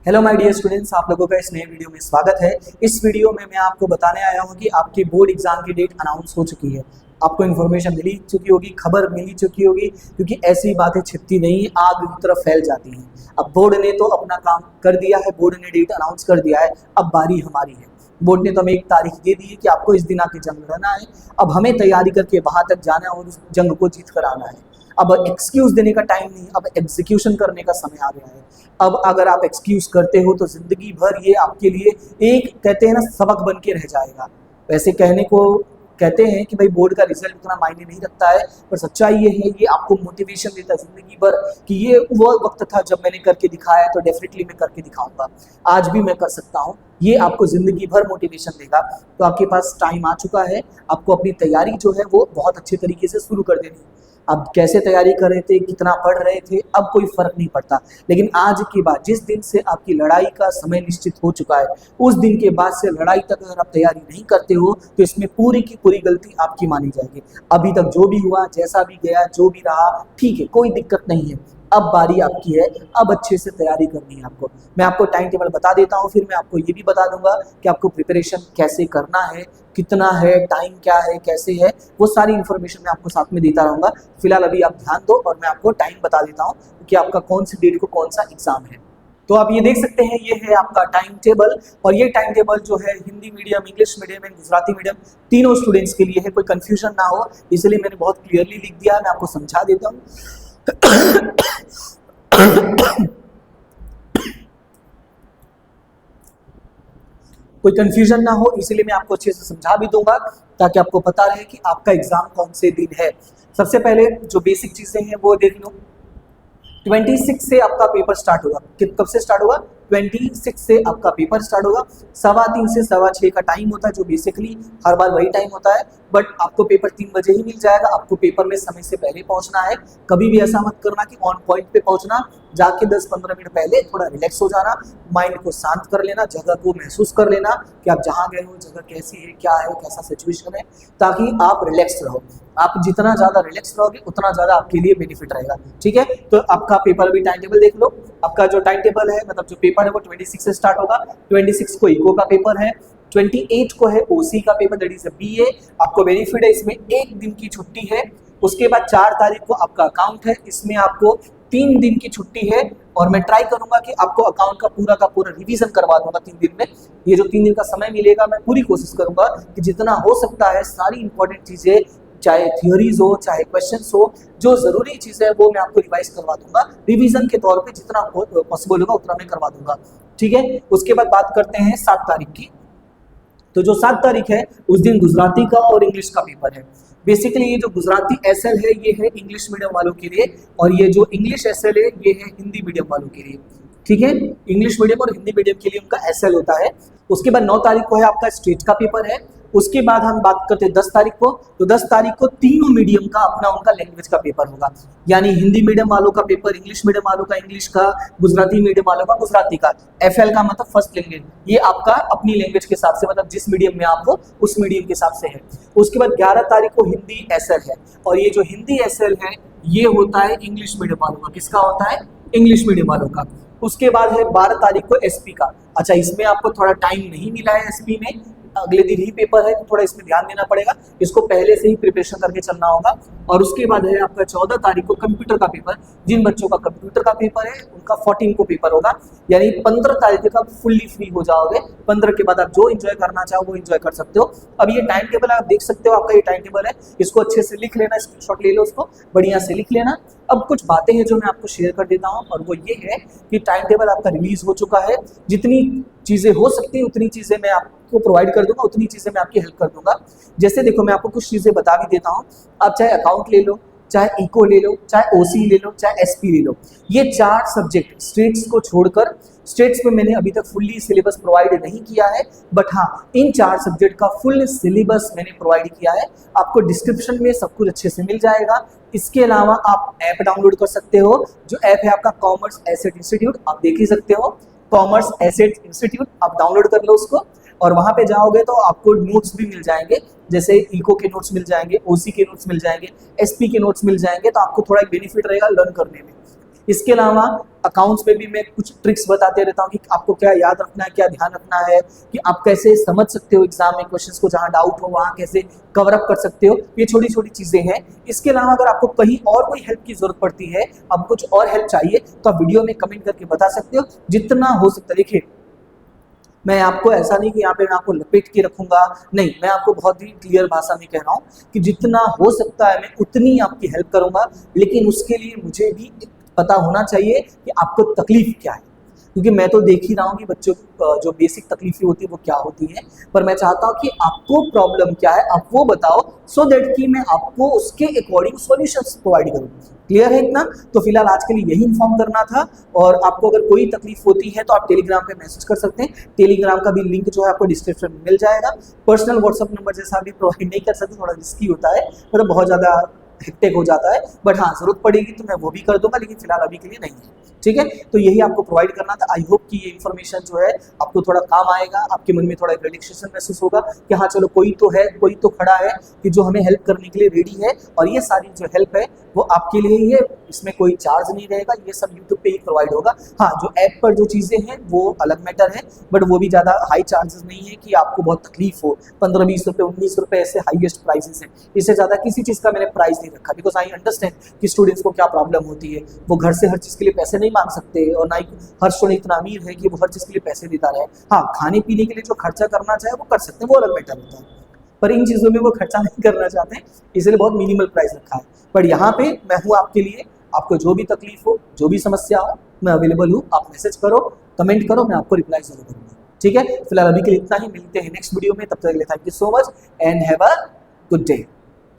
Hello my dear students, आप लोगों का इस नए वीडियो में स्वागत है। इस वीडियो में मैं आपको बताने आया हूं कि आपकी बोर्ड एग्जाम की डेट अनाउंस हो चुकी है। आपको इन्फॉर्मेशन मिली चुकी होगी, खबर मिली चुकी होगी, क्योंकि ऐसी बातें छिपती नहीं, आग की तरफ फैल जाती हैं। अब बोर्ड ने तो अपना काम कर दिया है, बोर्ड ने डेट अनाउंस कर दिया है, अब बारी हमारी है। बोर्ड ने तो हमें एक तारीख दे दी है कि आपको इस दिन आके जंग लड़ना है। अब हमें तैयारी करके वहां तक जाना है और उस जंग को जीत कर आना है। अब एक्सक्यूज देने का टाइम नहीं, अब एग्जीक्यूशन करने का समय आ गया है। अब अगर आप एक्सक्यूज करते हो तो जिंदगी भर ये आपके लिए एक, कहते हैं ना, सबक बन के रह जाएगा। वैसे कहने को कहते हैं कि भाई बोर्ड का रिजल्ट उतना मायने नहीं रखता है, पर सच्चाई ये है, ये आपको मोटिवेशन देता है जिंदगी भर कि ये वो वक्त था जब मैंने करके दिखाया, तो डेफिनेटली मैं करके दिखाऊंगा, आज भी मैं कर सकता हूँ। ये आपको जिंदगी भर मोटिवेशन देगा। तो आपके पास टाइम आ चुका है, आपको अपनी तैयारी जो है वो बहुत अच्छे तरीके से शुरू कर देनी है। अब कैसे तैयारी कर रहे थे, कितना पढ़ रहे थे, अब कोई फर्क नहीं पड़ता। लेकिन आज के बाद, जिस दिन से आपकी लड़ाई का समय निश्चित हो चुका है, उस दिन के बाद से लड़ाई तक अगर आप तैयारी नहीं करते हो तो इसमें पूरी की पूरी गलती आपकी मानी जाएगी। अभी तक जो भी हुआ, जैसा भी गया, जो भी रहा, ठीक है, कोई दिक्कत नहीं है। अब बारी आपकी है, अब अच्छे से तैयारी करनी है आपको। मैं आपको टाइम टेबल बता देता हूँ, फिर मैं आपको ये भी बता दूंगा कि आपको प्रिपरेशन कैसे करना है, कितना है, टाइम क्या है, कैसे है, वो सारी इन्फॉर्मेशन मैं आपको साथ में देता रहूँगा। फिलहाल अभी आप ध्यान दो और मैं आपको टाइम बता देता हूँ कि आपका कौन सी डेट को कौन सा एग्जाम है। तो आप ये देख सकते हैं, ये है आपका टाइम टेबल। और ये टाइम टेबल जो है Hindi medium, English medium and Gujarati medium तीनों स्टूडेंट्स के लिए है। कोई कंफ्यूजन ना हो, इसलिए मैंने बहुत क्लियरली लिख दिया है। मैं आपको समझा देता हूँ। कोई कंफ्यूजन ना हो, इसीलिए मैं आपको अच्छे से समझा भी दूंगा, ताकि आपको पता रहे कि आपका एग्जाम कौन से दिन है। सबसे पहले जो बेसिक चीजें हैं वो देख लो। 26 से आपका पेपर स्टार्ट होगा। कब से स्टार्ट होगा? 26 से आपका पेपर स्टार्ट होगा। 3:15 से 6:15 का टाइम होता है, जो बेसिकली हर बार वही टाइम होता है। बट आपको पेपर 3 बजे ही मिल जाएगा। आपको पेपर में समय से पहले पहुंचना है। कभी भी ऐसा मत करना कि ऑन पॉइंट पे पहुंचना, जाके 10-15 मिनट पहले थोड़ा रिलैक्स हो जाना, माइंड को शांत कर लेना, जगह को महसूस कर लेना कि आप जहाँ गए हो जगह कैसी है, क्या है, कैसा सिचुएशन है, ताकि आप रिलैक्स रहो। आप जितना ज़्यादा रिलैक्स रहोगे उतना ज़्यादा आपके लिए बेनिफिट रहेगा। ठीक है, तो आपका पेपर भी टाइम टेबल देख लो। आपका जो टाइम टेबल है, मतलब जो पेपर है, वो 26 से स्टार्ट होगा। 26 को इको का पेपर है, 28 को है ओसी का पेपर, दैट इज बीए। आपको बेनिफिट है, इसमें एक दिन की छुट्टी है। उसके बाद 4 तारीख को आपका अकाउंट है, इसमें आपको 3 दिन की छुट्टी है। और मैं ट्राई करूंगा कि आपको अकाउंट का पूरा रिवीजन करवा दूंगा 3 दिन में। ये जो 3 दिन का समय मिलेगा, मैं पूरी कोशिश करूंगा कि जितना हो सकता है सारी इंपॉर्टेंट चीजें, चाहे थियोरीज हो, चाहे क्वेश्चंस हो, जो जरूरी चीजें है वो मैं आपको रिवाइज करवा दूंगा। रिवीजन के तौर पे जितना पॉसिबल होगा उतना मैं करवा दूंगा। ठीक है, उसके बाद बात करते हैं 7 तारीख की। तो जो 7 तारीख है, उस दिन गुजराती का और इंग्लिश का पेपर है। बेसिकली ये जो गुजराती एसएल है, ये है इंग्लिश मीडियम वालों के लिए, और ये जो इंग्लिश एसएल है, ये है हिंदी मीडियम वालों के लिए। ठीक है, इंग्लिश मीडियम और हिंदी मीडियम के लिए उनका एसएल होता है। उसके बाद 9 तारीख को है आपका स्टेट का पेपर है। उसके बाद हम बात करते हैं 10 तारीख को। तो 10 तारीख को तीनों मीडियम का अपना उनका लैंग्वेज का पेपर होगा, यानी हिंदी मीडियम वालों का पेपर, इंग्लिश मीडियम वालों का इंग्लिश का, गुजराती मीडियम वालों का गुजराती का। एफएल का मतलब फर्स्ट लैंग्वेज, ये आपका अपनी लैंग्वेज के हिसाब से, मतलब जिस मीडियम में आप हो उस मीडियम के हिसाब से है। उसके बाद 11 तारीख को हिंदी एसएल है, और ये जो हिंदी एसएल है ये होता है इंग्लिश मीडियम वालों का। किसका होता है? इंग्लिश मीडियम वालों का। उसके बाद है 12 तारीख को एसपी का। अच्छा, इसमें आपको थोड़ा टाइम नहीं मिला है एसपी में, अगले दिन ही पेपर है, तो थोड़ा इसमें ध्यान देना पड़ेगा, इसको पहले से ही प्रिपरेशन करके चलना होगा। और उसके बाद है आपका 14 तारीख को कंप्यूटर का पेपर। जिन बच्चों का कंप्यूटर का पेपर है उनका 14 को पेपर होगा, यानी 15 तारीख तक आप फुल्ली फ्री हो जाओगे। 15 के बाद आप जो एंजॉय करना चाहो वो एंजॉय कर सकते हो। अब ये टाइम टेबल आप देख सकते हो, आपका ये टाइम टेबल है, इसको अच्छे से लिख लेना, स्क्रीनशॉट ले लो, उसको बढ़िया से लिख लेना। अब कुछ बातें हैं जो मैं आपको शेयर कर देता हूँ, और वो ये है कि टाइम टेबल आपका रिलीज हो चुका है। जितनी चीज़ें हो सकती हैं उतनी चीज़ें मैं आपको प्रोवाइड कर दूंगा, उतनी चीज़ें मैं आपकी हेल्प कर दूंगा। जैसे देखो, मैं आपको कुछ चीज़ें बता भी देता हूँ। आप चाहे अकाउंट ले लो, चाहे इको ले लो, चाहे ओसी ले लो, चाहे एसपी ले लो, ये 4 सब्जेक्ट स्टेट्स को छोड़कर, स्टेट्स में मैंने अभी तक फुल्ली सिलेबस प्रोवाइड नहीं किया है, बट हाँ, इन 4 सब्जेक्ट का फुल सिलेबस मैंने प्रोवाइड किया है। आपको डिस्क्रिप्शन में सब कुछ अच्छे से मिल जाएगा। इसके अलावा आप ऐप डाउनलोड कर सकते हो, जो ऐप है आपका कॉमर्स एसेट इंस्टीट्यूट, आप देख ही सकते हो, कॉमर्स एसेट इंस्टीट्यूट, आप डाउनलोड कर लो उसको। और वहाँ पे जाओगे तो आपको नोट्स भी मिल जाएंगे, जैसे इको के नोट्स मिल जाएंगे, ओसी के नोट्स मिल जाएंगे, एसपी के नोट्स मिल जाएंगे, तो आपको थोड़ा एक बेनिफिट रहेगा लर्न करने में। इसके अलावा अकाउंट्स में भी मैं कुछ ट्रिक्स बताते रहता हूँ कि आपको क्या याद रखना है, क्या ध्यान रखना है, कि आप कैसे समझ सकते हो एग्जाम में क्वेश्चंस को, जहाँ डाउट हो वहाँ कैसे कवर अप कर सकते हो। ये छोटी छोटी चीज़ें हैं। इसके अलावा अगर आपको कहीं और कोई हेल्प की जरूरत पड़ती है, अब कुछ और हेल्प चाहिए, तो आप वीडियो में कमेंट करके बता सकते हो जितना हो सकता है। देखिए, मैं आपको ऐसा नहीं कि यहाँ पे मैं आपको लपेट के रखूंगा, नहीं, मैं आपको बहुत ही क्लियर भाषा में कह रहा हूँ कि जितना हो सकता है मैं उतनी आपकी हेल्प करूंगा, लेकिन उसके लिए मुझे भी पता होना चाहिए कि आपको तकलीफ क्या है, क्योंकि मैं तो देख ही रहा हूँ कि बच्चों को जो बेसिक तकलीफें होती है वो क्या होती है, पर मैं चाहता हूँ कि आपको प्रॉब्लम क्या है आप वो बताओ, सो दैट कि मैं आपको उसके अकॉर्डिंग सॉल्यूशंस प्रोवाइड करूँ। क्लियर है इतना? तो फिलहाल आज के लिए यही इन्फॉर्म करना था। और आपको अगर कोई तकलीफ होती है तो आप टेलीग्राम पे मैसेज कर सकते हैं। टेलीग्राम का भी लिंक जो है आपको डिस्क्रिप्शन में मिल जाएगा। पर्सनल व्हाट्सअप नंबर जैसा भी प्रोवाइड नहीं कर सकते, थोड़ा रिस्की होता है, मतलब बहुत ज़्यादा हेक्टिक हो जाता है, बट हाँ जरूरत पड़ेगी तो मैं वो भी कर दूंगा, लेकिन फिलहाल अभी के लिए नहीं है। ठीक है, तो यही आपको प्रोवाइड करना था। आई होप कि ये इन्फॉर्मेशन जो है आपको थोड़ा काम आएगा, आपके मन में थोड़ा एक रिलैक्सेशन महसूस होगा कि हाँ चलो कोई तो है, कोई तो खड़ा है कि जो हमें हेल्प करने के लिए रेडी है, और ये सारी जो हेल्प है वो आपके लिए ही है, इसमें कोई चार्ज नहीं रहेगा, ये सब यूट्यूब पे ही प्रोवाइड होगा। हाँ, जो ऐप पर जो चीज़ें हैं वो अलग मैटर है, बट वो भी ज़्यादा हाई चार्जेस नहीं है कि आपको बहुत तकलीफ हो। 15-20 रुपये 19 रुपये ऐसे हाईएस्ट प्राइसेस हैं, इससे ज़्यादा किसी चीज़ का मैंने प्राइस नहीं रखा, बिकॉज आई अंडरस्टैंड कि स्टूडेंट्स को क्या प्रॉब्लम होती है। वो घर से हर चीज़ के लिए पैसे नहीं मांग सकते, और ना ही हर स्टूडेंट इतना अमीर है कि वो हर चीज़ के लिए पैसे देता रहे। हाँ, खाने पीने के लिए जो खर्चा करना चाहे वो कर सकते हैं, वो अलग मैटर होता है, पर इन चीज़ों में वो खर्चा नहीं करना चाहते हैं, इसलिए बहुत मिनिमल प्राइस रखा है। पर यहाँ पे मैं हूँ आपके लिए, आपको जो भी तकलीफ हो, जो भी समस्या हो, मैं अवेलेबल हूँ। आप मैसेज करो, कमेंट करो, मैं आपको रिप्लाई जरूर करूँगा। ठीक है, फिलहाल अभी के लिए इतना ही, मिलते हैं नेक्स्ट वीडियो में, तब तक के लिए thank you so much and have a good day.